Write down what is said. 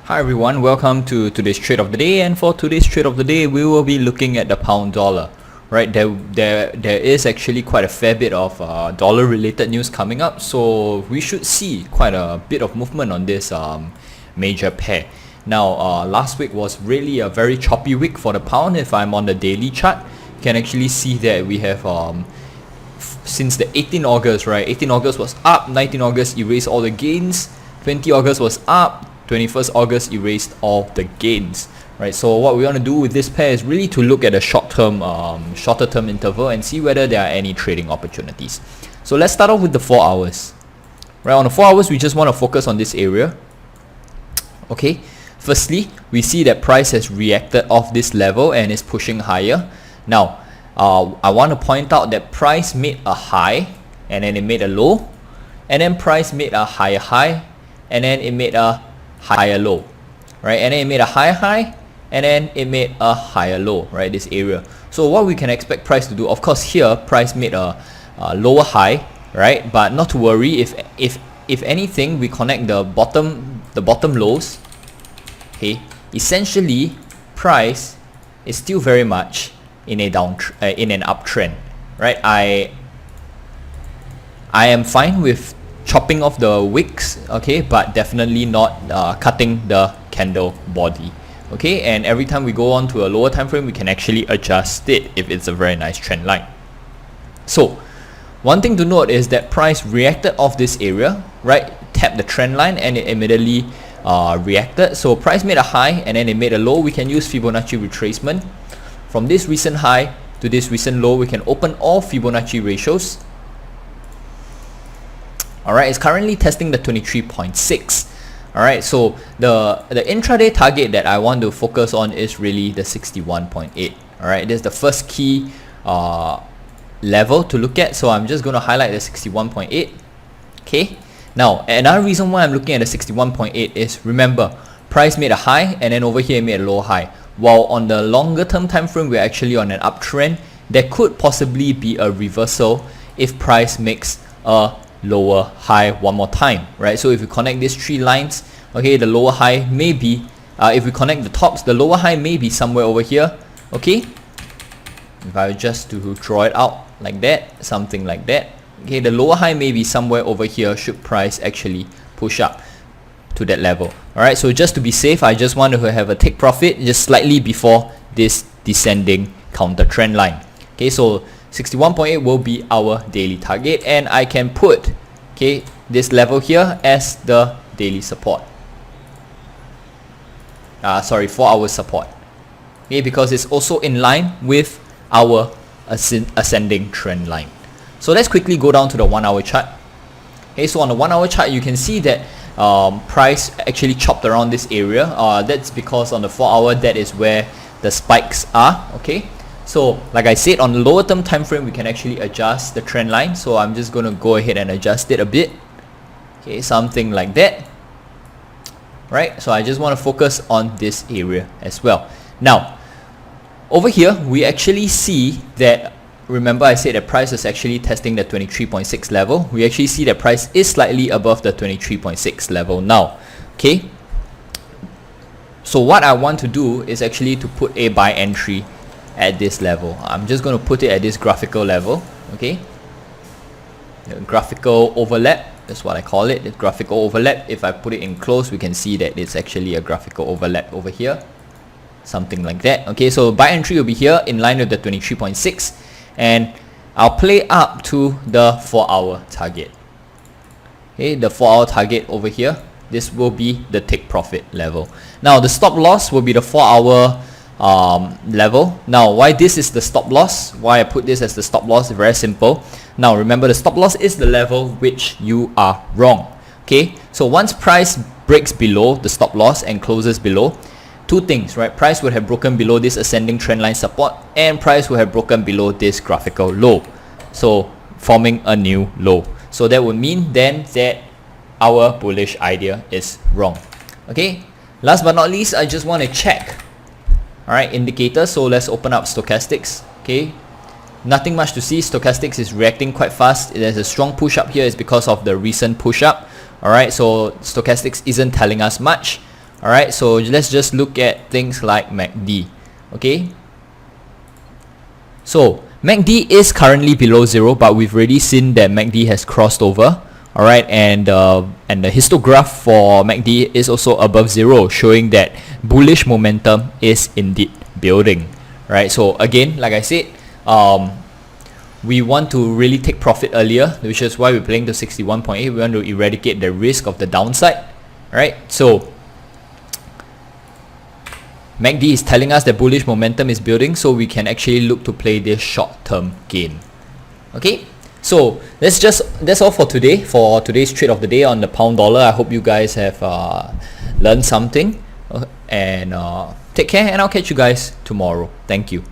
Hi everyone, welcome to today's trade of the day, and for today's trade of the day we will be looking at the pound dollar. Right, there is actually quite a fair bit of dollar related news coming up, so we should see quite a bit of movement on this major pair. Now last week was really a very choppy week for the pound. If I'm on the daily chart, you can actually see that we have since the 18 August, right? 18 August was up, 19 August erased all the gains, 20 August was up, 21st August erased all the gains, right? So what we want to do with this pair is really to look at a shorter term interval and see whether there are any trading opportunities. So let's start off with the 4 hours. Right, on the 4 hours we just want to focus on this area. Okay, firstly we see that price has reacted off this level and is pushing higher. Now I want to point out that price made a high and then it made a low, and then price made a higher high and then it made a higher low, right? And then it made a higher high and then it made a higher low, right? This area. So what we can expect price to do, of course here price made a lower high, right? But not to worry, if anything we connect the bottom lows, okay, essentially price is still very much in a in an uptrend, right? I am fine with chopping off the wicks, okay, but definitely not cutting the candle body, okay. And every time we go on to a lower time frame, we can actually adjust it if it's a very nice trend line. So one thing to note is that price reacted off this area, right? Tapped the trend line and it immediately reacted. So price made a high and then it made a low. We can use Fibonacci retracement from this recent high to this recent low. We can open all Fibonacci ratios. Alright, it's currently testing the 23.6. Alright, so the intraday target that I want to focus on is really the 61.8. Alright, this is the first key level to look at, so I'm just going to highlight the 61.8. Okay, now another reason why I'm looking at the 61.8 is, remember, price made a high and then over here it made a low high. While on the longer term time frame we're actually on an uptrend, there could possibly be a reversal if price makes a lower high one more time, right? So if we connect these three lines, okay, the lower high may be if we connect the tops, the lower high may be somewhere over here, okay. If I were just to draw it out like that, something like that, okay, the lower high may be somewhere over here should price actually push up to that level. Alright, so just to be safe, I just want to have a take profit just slightly before this descending counter trend line. Okay, so 61.8 will be our daily target, and I can put, okay, this level here as the daily support. 4 hour support. Okay, because it's also in line with our ascending trend line. So let's quickly go down to the 1 hour chart. Okay, so on the 1 hour chart you can see that price actually chopped around this area. That's because on the 4 hour that is where the spikes are. Okay, so like I said, on the lower term time frame we can actually adjust the trend line, so I'm just going to go ahead and adjust it a bit, okay, something like that, right? So I just want to focus on this area as well. Now over here we actually see that, remember I said that price is actually testing the 23.6 level. We actually see that price is slightly above the 23.6 level now, okay. So what I want to do is actually to put a buy entry at this level. I'm just going to put it at this graphical level, okay. The graphical overlap, that's what I call it, the graphical overlap. If I put it in close, we can see that it's actually a graphical overlap over here, something like that. Okay, so buy entry will be here in line with the 23.6, and I'll play up to the 4 hour target. Okay, the 4 hour target over here, this will be the take profit level. Now the stop loss will be the 4 hour level. Now why this is the stop loss, why I put this as the stop loss, very simple. Now remember, the stop loss is the level which you are wrong. Okay, so once price breaks below the stop loss and closes below, two things, right? Price would have broken below this ascending trend line support, and price would have broken below this graphical low, so forming a new low. So that would mean then that our bullish idea is wrong. Okay, last but not least, I just want to check, alright, indicators. So let's open up Stochastics. Okay, nothing much to see. Stochastics is reacting quite fast. There's a strong push up here. It's because of the recent push up. Alright, so Stochastics isn't telling us much. Alright, so let's just look at things like MACD. Okay, so MACD is currently below 0, but we've already seen that MACD has crossed over. Alright, and the histograph for MACD is also above 0, showing that bullish momentum is indeed building. Right, so again, like I said, we want to really take profit earlier, which is why we're playing to 61.8. We want to eradicate the risk of the downside. Right, so MACD is telling us that bullish momentum is building, so we can actually look to play this short-term gain. Okay, so that's all for today, for today's trade of the day on the pound dollar. I hope you guys have learned something, and take care, and I'll catch you guys tomorrow. Thank you.